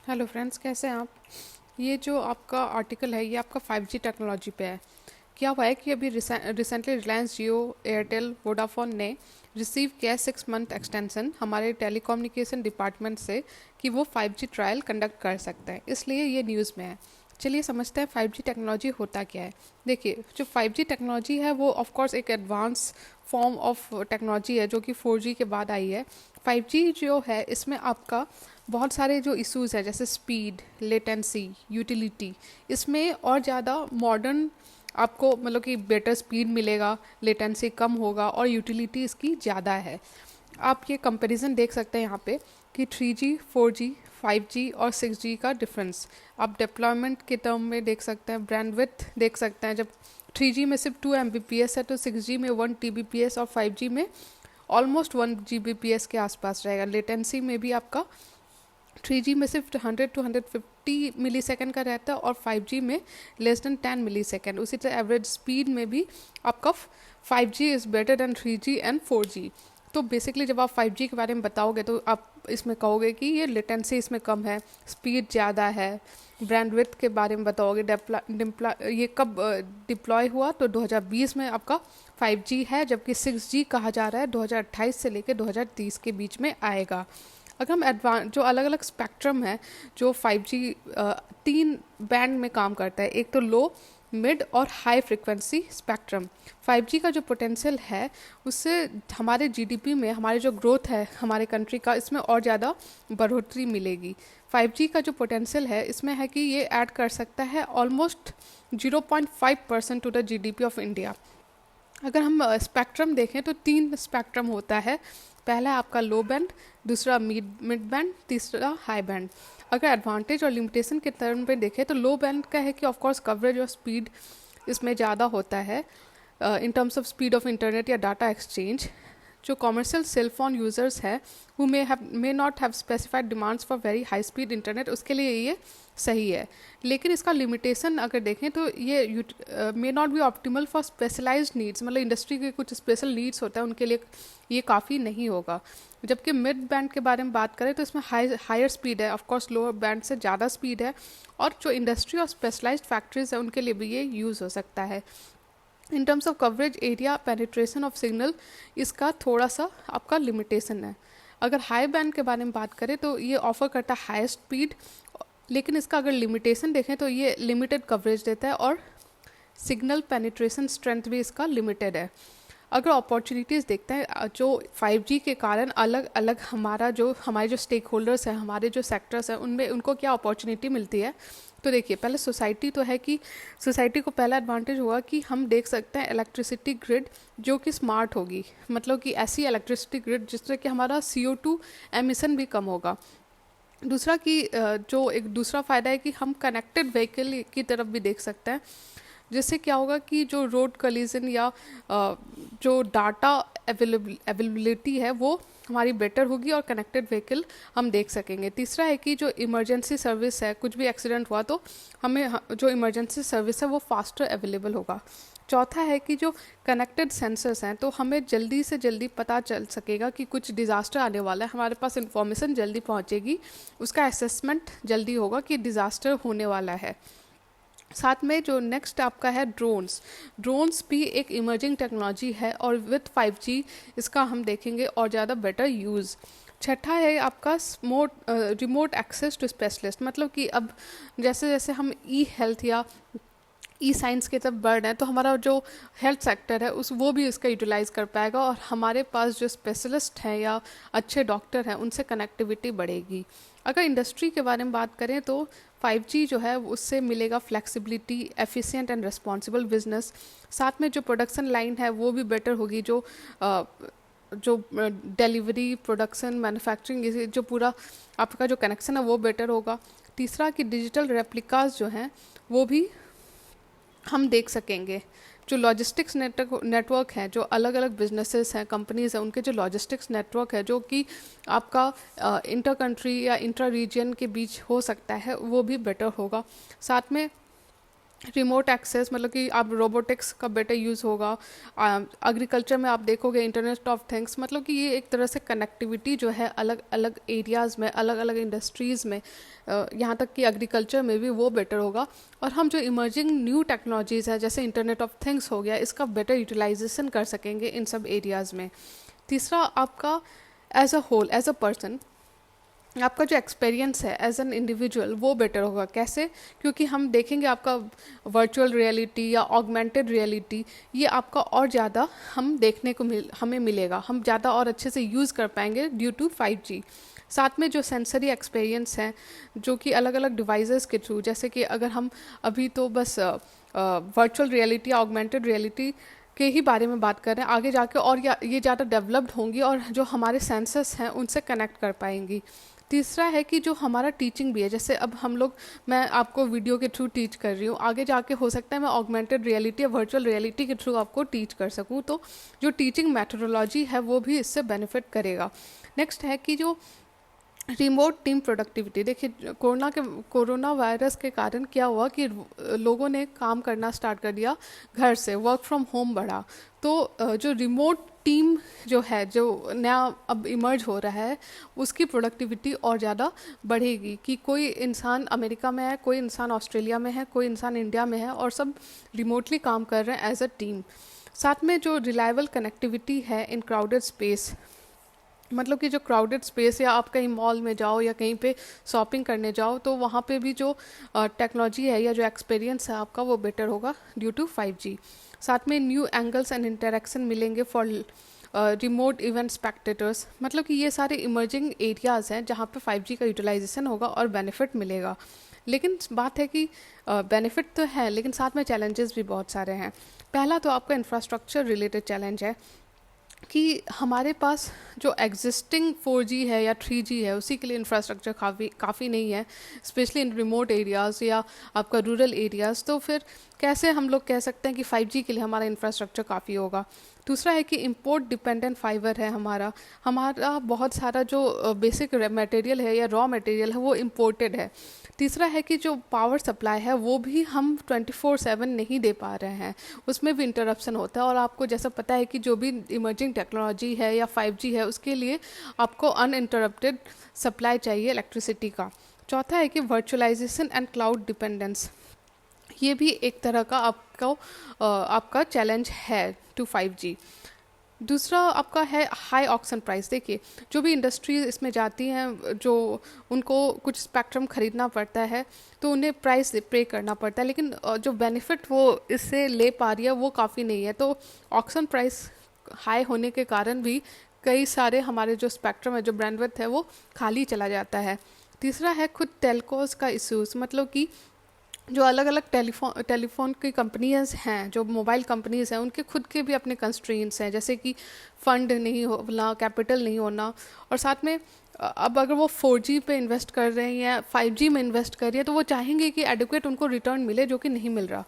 Hello friends, कैसे हैं आप। ये जो आपका आर्टिकल है ये आपका 5G टेक्नोलॉजी पे है। क्या हुआ है कि अभी रिसेंटली रिलायंस जियो, एयरटेल, वोडाफोन ने रिसीव किया 6 मंथ एक्सटेंशन हमारे टेलीकम्युनिकेशन डिपार्टमेंट से कि वो 5G ट्रायल कंडक्ट कर सकते हैं, इसलिए ये न्यूज़ में है। चलिए समझते हैं 5G टेक्नोलॉजी होता क्या है। देखिए, जो 5G टेक्नोलॉजी है वो ऑफ कोर्स एक एडवांस फॉर्म ऑफ टेक्नोलॉजी है जो कि 4G के बाद आई है। 5G जो है इसमें आपका बहुत सारे जो इश्यूज है जैसे स्पीड, लेटेंसी, यूटिलिटी, इसमें और ज़्यादा मॉडर्न आपको मतलब कि बेटर स्पीड मिलेगा, लेटेंसी कम होगा और यूटिलिटी इसकी ज़्यादा है। आप ये कंपैरिजन देख सकते हैं यहाँ पे कि 3G, 4G, 5G और 6G का डिफरेंस आप डिप्लॉयमेंट के टर्म में देख सकते हैं, ब्रांडविड्थ देख सकते हैं। जब 3G में सिर्फ 2 Mbps है तो 6G में 1 Tbps और 5G में ऑलमोस्ट 1 Gbps के आसपास रहेगा। लेटेंसी में भी आपका 3G में सिर्फ 100 to 150 मिली सेकेंड का रहता है और 5G में लेस देन 10 मिली सेकेंड। उसी तरह एवरेज स्पीड में भी आपका 5G is better than 3G and 4G। तो बेसिकली जब आप 5G के बारे में बताओगे तो आप इसमें कहोगे कि ये लेटेंसी इसमें कम है, स्पीड ज़्यादा है। ब्रांडविड्थ के बारे में बताओगे, ये कब डिप्लॉय हुआ तो 2020 में आपका 5G है, जबकि 6G कहा जा रहा है 2028 से लेकर 2030 के बीच में आएगा। अगर हम एडवांस जो अलग अलग स्पेक्ट्रम है जो 5G 3 बैंड में काम करता है, एक तो लो, मिड और हाई फ्रिक्वेंसी स्पेक्ट्रम। 5G का जो पोटेंशियल है उससे हमारे जीडीपी में हमारी जो ग्रोथ है हमारे कंट्री का, इसमें और ज़्यादा बढ़ोतरी मिलेगी। 5G का जो पोटेंशियल है इसमें है कि ये ऐड कर सकता है almost 0.5% to the GDP of India. अगर हम स्पेक्ट्रम देखें तो 3 स्पेक्ट्रम होता है। पहला आपका लो बैंड, दूसरा मिड बैंड, तीसरा हाई बैंड। अगर एडवांटेज और लिमिटेशन के टर्म पे देखें तो लो बैंड का है कि ऑफ कोर्स कवरेज और स्पीड इसमें ज़्यादा होता है in terms of speed of internet या डाटा एक्सचेंज। जो कॉमर्शियल सेल फोन यूजर्स है who may not have specified demands for very high speed internet, उसके लिए ये सही है। लेकिन इसका लिमिटेशन अगर देखें तो ये may not be optimal for specialised needs, मतलब इंडस्ट्री के कुछ स्पेशल नीड्स होता है उनके लिए ये काफ़ी नहीं होगा। जबकि मिड बैंड के बारे में बात करें तो इसमें हायर स्पीड है, ऑफकोर्स लोअर बैंड से ज़्यादा स्पीड है, और जो इंडस्ट्री और स्पेशलाइज्ड फैक्ट्रीज है उनके लिए भी ये यूज़ हो सकता है। In terms of coverage area penetration of signal इसका थोड़ा सा आपका लिमिटेशन है। अगर हाई बैंड के बारे में बात करें तो ये ऑफर करता है हाई स्पीड, लेकिन इसका अगर लिमिटेशन देखें तो ये लिमिटेड कवरेज देता है और सिग्नल पेनिट्रेशन स्ट्रेंथ भी इसका लिमिटेड है। अगर अपॉर्चुनिटीज़ देखते हैं जो 5G के कारण अलग अलग हमारे जो स्टेक होल्डर्स हैं, हमारे जो सेक्टर्स हैं, उनमें उनको क्या अपॉर्चुनिटी मिलती है। तो देखिए, पहले सोसाइटी तो है कि सोसाइटी को पहला एडवांटेज हुआ कि हम देख सकते हैं इलेक्ट्रिसिटी ग्रिड जो कि स्मार्ट होगी, मतलब कि ऐसी इलेक्ट्रिसिटी ग्रिड जिससे कि हमारा CO2 एमिशन भी कम होगा। दूसरा कि जो एक दूसरा फ़ायदा है कि हम कनेक्टेड व्हीकल की तरफ भी देख सकते हैं, जिससे क्या होगा कि जो रोड कलिजन या जो डाटा अवेलेबिलिटी है वो हमारी बेटर होगी और कनेक्टेड व्हीकल हम देख सकेंगे। तीसरा है कि जो इमरजेंसी सर्विस है, कुछ भी एक्सीडेंट हुआ तो हमें जो इमरजेंसी सर्विस है वो फास्टर अवेलेबल होगा। चौथा है कि जो कनेक्टेड सेंसर्स हैं तो हमें जल्दी से जल्दी पता चल सकेगा कि कुछ डिज़ास्टर आने वाला है, हमारे पास इंफॉर्मेशन जल्दी पहुंचेगी, उसका असेसमेंट जल्दी होगा कि डिज़ास्टर होने वाला है। साथ में जो नेक्स्ट आपका है ड्रोन्स भी एक इमर्जिंग टेक्नोलॉजी है और विथ 5G इसका हम देखेंगे और ज़्यादा बेटर यूज़। छठा है आपका रिमोट एक्सेस टू स्पेशलिस्ट, मतलब कि अब जैसे जैसे हम ई हेल्थ या ई साइंस की तरफ बढ़ रहे हैं तो हमारा जो हेल्थ सेक्टर है उस वो भी इसका यूटिलाइज़ कर पाएगा और हमारे पास जो स्पेशलिस्ट हैं या अच्छे डॉक्टर हैं उनसे कनेक्टिविटी बढ़ेगी। अगर इंडस्ट्री के बारे में बात करें तो 5G जो है उससे मिलेगा flexibility, efficient and responsible business. साथ में जो प्रोडक्शन लाइन है वो भी बेटर होगी, जो डिलीवरी, प्रोडक्शन, मैन्युफैक्चरिंग, जो पूरा आपका जो कनेक्शन है वो बेटर होगा। तीसरा कि डिजिटल रेप्लिकास जो हैं वो भी हम देख सकेंगे। जो लॉजिस्टिक्स नेटवर्क है, जो अलग अलग बिजनेसेस हैं, कंपनीज हैं, उनके जो लॉजिस्टिक्स नेटवर्क है जो कि आपका इंटर कंट्री या इंटर रीजन के बीच हो सकता है वो भी बेटर होगा। साथ में रिमोट एक्सेस मतलब कि आप रोबोटिक्स का बेटर यूज़ होगा। एग्रीकल्चर में आप देखोगे इंटरनेट ऑफ थिंग्स, मतलब कि ये एक तरह से कनेक्टिविटी जो है अलग अलग एरियाज़ में, अलग अलग इंडस्ट्रीज़ में, यहाँ तक कि एग्रीकल्चर में भी वो बेटर होगा। और हम जो इमर्जिंग न्यू टेक्नोलॉजीज़ है जैसे इंटरनेट ऑफ थिंग्स हो गया, इसका बेटर यूटिलाइजेशन कर सकेंगे इन सब एरियाज़ में। तीसरा आपका as a whole, as a person, आपका जो एक्सपीरियंस है एज एन इंडिविजुअल वो बेटर होगा। कैसे? क्योंकि हम देखेंगे आपका वर्चुअल रियलिटी या ऑगमेंटेड रियलिटी, ये आपका और ज़्यादा हम देखने को हमें मिलेगा, हम ज़्यादा और अच्छे से यूज़ कर पाएंगे ड्यू टू 5G। साथ में जो सेंसरी एक्सपीरियंस हैं जो कि अलग अलग डिवाइसेस के थ्रू, जैसे कि अगर हम अभी तो बस वर्चुअल रियलिटी, ऑगमेंटेड रियलिटी के ही बारे में बात कर रहे हैं, आगे जाके और ये ज़्यादा डेवलप्ड होंगी और जो हमारे सेंसस हैं उनसे कनेक्ट कर पाएंगी। तीसरा है कि जो हमारा टीचिंग भी है, जैसे अब हम लोग, मैं आपको वीडियो के थ्रू टीच कर रही हूँ, आगे जाके हो सकता है मैं ऑगमेंटेड रियलिटी या वर्चुअल रियलिटी के थ्रू आपको टीच कर सकूँ, तो जो टीचिंग मेथोडोलॉजी है वो भी इससे बेनिफिट करेगा। नेक्स्ट है कि जो रिमोट टीम प्रोडक्टिविटी, देखिए कोरोना वायरस के कारण क्या हुआ कि लोगों ने काम करना स्टार्ट कर दिया घर से, वर्क फ्रॉम होम बढ़ा, तो जो रिमोट टीम जो है, जो नया अब इमर्ज हो रहा है, उसकी प्रोडक्टिविटी और ज़्यादा बढ़ेगी कि कोई इंसान अमेरिका में है, कोई इंसान ऑस्ट्रेलिया में है, कोई इंसान इंडिया में है और सब रिमोटली काम कर रहे हैं एज अ टीम। साथ में जो रिलायबल कनेक्टिविटी है इन क्राउडेड स्पेस, मतलब कि जो क्राउडेड स्पेस, या आप कहीं मॉल में जाओ या कहीं पे शॉपिंग करने जाओ, तो वहाँ पे भी जो टेक्नोलॉजी है या जो एक्सपीरियंस है आपका वो बेटर होगा ड्यू टू 5G। साथ में न्यू एंगल्स एंड इंटरेक्शन मिलेंगे फॉर रिमोट इवेंट स्पेक्टेटर्स, मतलब कि ये सारे इमर्जिंग एरियाज़ हैं जहाँ पे 5G का यूटिलाइजेशन होगा और बेनिफिट मिलेगा। लेकिन बात है कि बेनिफिट तो है लेकिन साथ में चैलेंजेस भी बहुत सारे हैं। पहला तो आपका इंफ्रास्ट्रक्चर रिलेटेड चैलेंज है कि हमारे पास जो एग्जिस्टिंग 4G है या 3G है उसी के लिए इंफ्रास्ट्रक्चर काफ़ी नहीं है, स्पेशली इन रिमोट एरियाज़ या आपका रूरल एरियाज़। तो फिर कैसे हम लोग कह सकते हैं कि 5G के लिए हमारा इंफ्रास्ट्रक्चर काफ़ी होगा। दूसरा है कि इंपोर्ट डिपेंडेंट फाइबर है हमारा बहुत सारा जो बेसिक मटेरियल है या रॉ मटेरियल है वो इम्पोर्टेड है। तीसरा है कि जो पावर सप्लाई है वो भी हम 24/7 नहीं दे पा रहे हैं, उसमें भी इंटरप्शन होता है। और आपको जैसा पता है कि जो भी इमर्जिंग टेक्नोलॉजी है या 5G है उसके लिए आपको अनइंटरप्टेड सप्लाई चाहिए इलेक्ट्रिसिटी का। चौथा है कि वर्चुअलाइजेशन एंड क्लाउड डिपेंडेंस, ये भी एक तरह का आपका चैलेंज है टू 5G। दूसरा आपका है हाई ऑक्शन प्राइस। देखिए जो भी इंडस्ट्रीज इसमें जाती हैं, जो उनको कुछ स्पेक्ट्रम ख़रीदना पड़ता है तो उन्हें प्राइस पे करना पड़ता है, लेकिन जो बेनिफिट वो इससे ले पा रही है वो काफ़ी नहीं है। तो ऑक्शन प्राइस हाई होने के कारण भी कई सारे हमारे जो स्पेक्ट्रम है, जो बैंडविड्थ है, वो खाली चला जाता है। तीसरा है खुद टेलकोस का इश्यूज़, मतलब कि जो अलग अलग टेलीफोन की कंपनीज हैं, जो मोबाइल कंपनीज हैं, उनके खुद के भी अपने कंस्ट्रेंट्स हैं, जैसे कि फ़ंड नहीं होना, कैपिटल नहीं होना। और साथ में अब अगर वो 4G पे इन्वेस्ट कर रहे हैं या 5G में इन्वेस्ट कर रही है तो वो चाहेंगे कि एडुकेट उनको रिटर्न मिले, जो कि नहीं मिल रहा।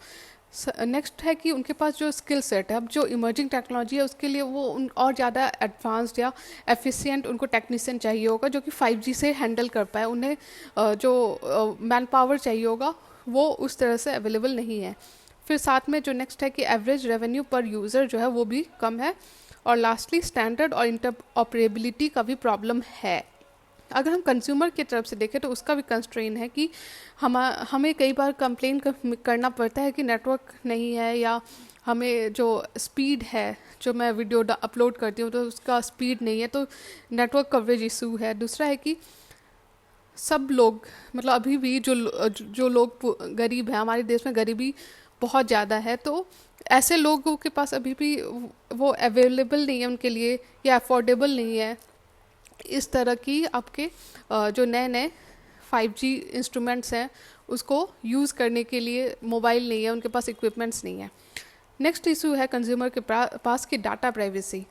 नेक्स्ट है कि उनके पास जो स्किल सेट है, अब जो इमर्जिंग टेक्नोलॉजी है उसके लिए वो और ज़्यादा एडवांस्ड या एफिशिएंट उनको टेक्नीशियन चाहिए होगा जो कि 5G से हैंडल कर पाए। उन्हें जो मैन पावर चाहिए होगा वो उस तरह से अवेलेबल नहीं है। फिर साथ में जो नेक्स्ट है कि एवरेज रेवेन्यू पर यूज़र जो है वो भी कम है। और लास्टली स्टैंडर्ड और इंटरऑपरेबिलिटी का भी प्रॉब्लम है। अगर हम कंज्यूमर की तरफ से देखें तो उसका भी कंस्ट्रेन है कि हमें कई बार कंप्लेन करना पड़ता है कि नेटवर्क नहीं है, या हमें जो स्पीड है, जो मैं वीडियो अपलोड करती हूँ तो उसका स्पीड नहीं है, तो नेटवर्क कवरेज इशू है। दूसरा है कि सब लोग, मतलब अभी भी जो लोग गरीब हैं, हमारे देश में गरीबी बहुत ज़्यादा है, तो ऐसे लोगों के पास अभी भी वो अवेलेबल नहीं है उनके लिए, या अफोर्डेबल नहीं है इस तरह की आपके जो नए नए 5G इंस्ट्रूमेंट्स हैं उसको यूज़ करने के लिए मोबाइल नहीं है, उनके पास इक्विपमेंट्स नहीं है। नेक्स्ट इशू है कंज्यूमर के पास की डाटा प्राइवेसी।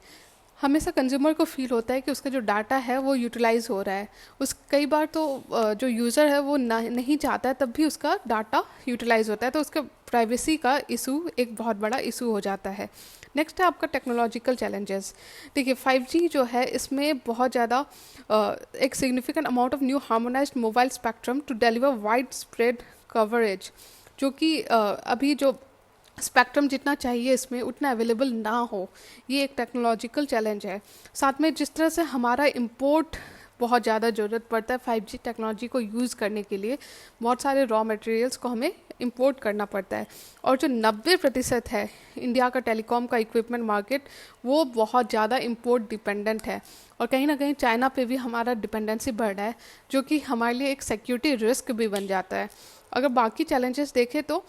हमेशा कंज्यूमर को फील होता है कि उसका जो डाटा है वो यूटिलाइज हो रहा है। उस कई बार तो जो यूज़र है वो नहीं चाहता है तब भी उसका डाटा यूटिलाइज होता है, तो उसका प्राइवेसी का इशू एक बहुत बड़ा इशू हो जाता है। नेक्स्ट है आपका टेक्नोलॉजिकल चैलेंजेस। देखिए 5G जो है इसमें बहुत ज़्यादा एक significant amount of new harmonised mobile spectrum to deliver wide spread coverage, जो कि अभी जो स्पेक्ट्रम जितना चाहिए इसमें उतना अवेलेबल ना हो, ये एक टेक्नोलॉजिकल चैलेंज है। साथ में जिस तरह से हमारा इंपोर्ट बहुत ज़्यादा ज़रूरत पड़ता है 5G टेक्नोलॉजी को यूज़ करने के लिए, बहुत सारे रॉ मटेरियल्स को हमें इंपोर्ट करना पड़ता है। और जो 90% है इंडिया का टेलीकॉम का इक्विपमेंट मार्केट, वो बहुत ज़्यादा इंपोर्ट डिपेंडेंट है। और कहीं ना कहीं चाइना पे भी हमारा डिपेंडेंसी बढ़ रहा है, जो कि हमारे लिए एक सिक्योरिटी रिस्क भी बन जाता है। अगर बाकी चैलेंजेस देखें तो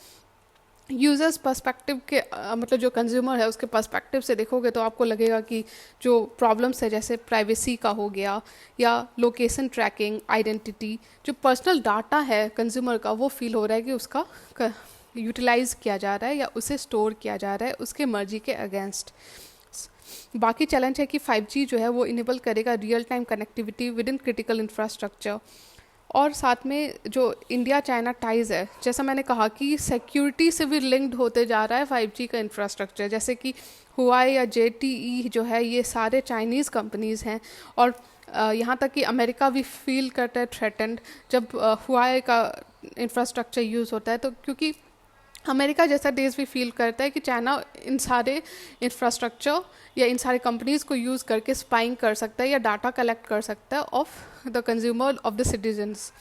यूज़र्स पर्सपेक्टिव के मतलब जो कंज्यूमर है उसके पर्सपेक्टिव से देखोगे तो आपको लगेगा कि जो प्रॉब्लम्स है जैसे प्राइवेसी का हो गया, या लोकेशन ट्रैकिंग, आइडेंटिटी, जो पर्सनल डाटा है कंज्यूमर का, वो फील हो रहा है कि उसका यूटिलाइज किया जा रहा है या उसे स्टोर किया जा रहा है उसके मर्जी के अगेंस्ट। बाकी चैलेंज है कि 5G जो है वो इनेबल करेगा real time connectivity with in critical infrastructure. और साथ में जो इंडिया चाइना टाइज है, जैसा मैंने कहा कि सिक्योरिटी से भी लिंक्ड होते जा रहा है 5G का इंफ्रास्ट्रक्चर, जैसे कि हुआई या JTE जो है ये सारे चाइनीज़ कंपनीज़ हैं। और यहाँ तक कि अमेरिका भी फील करता है थ्रेटेंड जब हुआई का इंफ्रास्ट्रक्चर यूज़ होता है, तो क्योंकि अमेरिका जैसा देश भी फील करता है कि चाइना इन सारे इंफ्रास्ट्रक्चर या इन सारे कंपनीज़ को यूज़ करके स्पाइंग कर सकता है या डाटा कलेक्ट कर सकता है of the consumer of the citizens.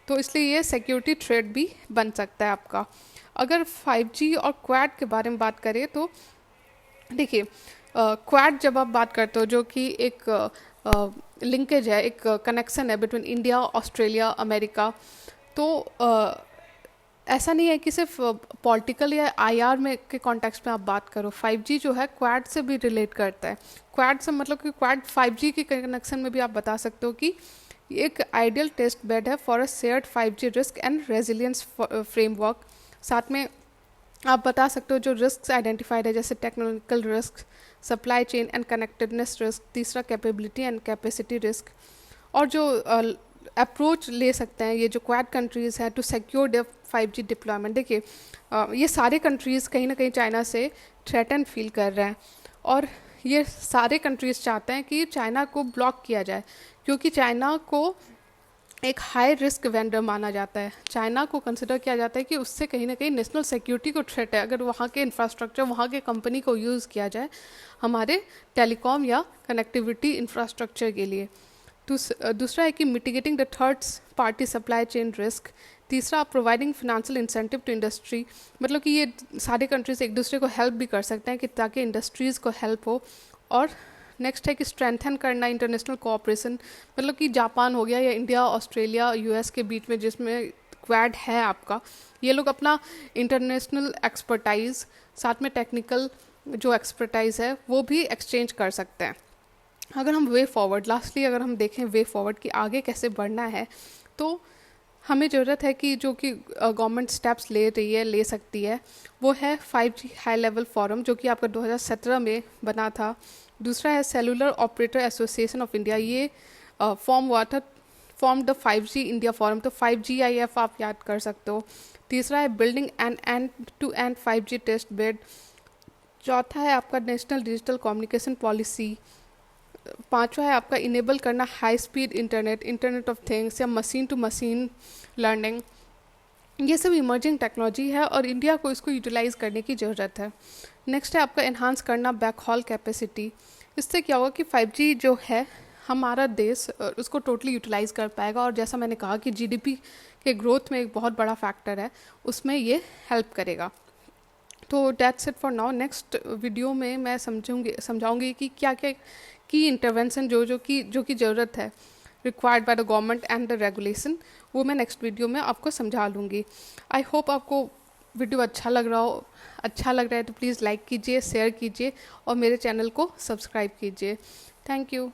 तो इसलिए ये सिक्योरिटी थ्रेट भी बन सकता है आपका। अगर 5G और क्वाड के बारे में बात करें तो देखिए, क्वाड जब आप बात करते हो जो कि एक लिंकेज है, एक कनेक्शन है बिटवीन इंडिया, ऑस्ट्रेलिया, अमेरिका, तो ऐसा नहीं है कि सिर्फ पॉलिटिकल या IR में के कॉन्टेक्स्ट में आप बात करो। 5G जो है क्वाड से भी रिलेट करता है। क्वाड से मतलब कि क्वाड 5G के कनेक्शन में भी आप बता सकते हो कि एक आइडियल टेस्ट बेड है for a shared 5G risk and resilience framework. साथ में आप बता सकते हो जो रिस्क आइडेंटिफाइड है जैसे technical risk, supply chain and connectedness risk, तीसरा कैपेबिलिटी एंड कैपेसिटी रिस्क। और जो अप्रोच ले सकते हैं ये जो क्वाड कंट्रीज़ हैं to secure the 5G deployment. देखिए, ये सारे कंट्रीज़ कहीं ना कहीं चाइना से थ्रेटन फील कर रहे हैं, और ये सारे कंट्रीज़ चाहते हैं कि चाइना को ब्लॉक किया जाए, क्योंकि चाइना को एक हाई रिस्क वेंडर माना जाता है। चाइना को कंसिडर किया जाता है कि उससे कहीं ना कहीं नेशनल सिक्योरिटी को थ्रेट है अगर वहाँ के इंफ्रास्ट्रक्चर, वहाँ के कंपनी को यूज़ किया जाए हमारे टेलीकॉम या कनेक्टिविटी इंफ्रास्ट्रक्चर के लिए। दूसरा है कि mitigating the third party supply chain risk. तीसरा, providing financial incentive to industry, मतलब कि ये सारे कंट्रीज एक दूसरे को हेल्प भी कर सकते हैं कि ताकि इंडस्ट्रीज़ को हेल्प हो। और नेक्स्ट है कि स्ट्रेंथन करना इंटरनेशनल कोऑपरेशन, मतलब कि जापान हो गया या इंडिया, ऑस्ट्रेलिया, US के बीच में जिसमें क्वाड है आपका, ये लोग अपना इंटरनेशनल एक्सपर्टाइज साथ में टेक्निकल जो एक्सपर्टाइज है वो भी एक्सचेंज कर सकते हैं। अगर हम वे फॉरवर्ड, लास्टली अगर हम देखें वे फॉरवर्ड कि आगे कैसे बढ़ना है, तो हमें ज़रूरत है कि जो कि गवर्नमेंट स्टेप्स ले रही है, ले सकती है, वो है 5G हाई लेवल फोरम जो कि आपका 2017 में बना था। दूसरा है cellular operator association of India, ये form the 5G India forum, तो 5GIF आप याद कर सकते हो। तीसरा है building an end to end 5G test bed. चौथा है आपका नेशनल डिजिटल कम्युनिकेशन पॉलिसी। पांचवा है आपका इनेबल करना high speed internet of things या मशीन टू मशीन लर्निंग। ये सब इमर्जिंग टेक्नोलॉजी है और इंडिया को इसको यूटिलाइज करने की ज़रूरत है। नेक्स्ट है आपका एनहांस करना बैक हॉल कैपेसिटी। इससे क्या होगा कि 5G जो है हमारा देश उसको टोटली यूटिलाइज कर पाएगा, और जैसा मैंने कहा कि GDP के ग्रोथ में एक बहुत बड़ा फैक्टर है, उसमें ये हेल्प करेगा। तो that's it for now. Next video में मैं समझाऊंगी कि क्या क्या की इंटरवेंशन जो की ज़रूरत है required by the government and the regulation, वो मैं नेक्स्ट वीडियो में आपको समझा लूँगी। आई होप आपको वीडियो अच्छा लग रहा है तो प्लीज़ लाइक कीजिए, शेयर कीजिए और मेरे चैनल को सब्सक्राइब कीजिए। Thank you.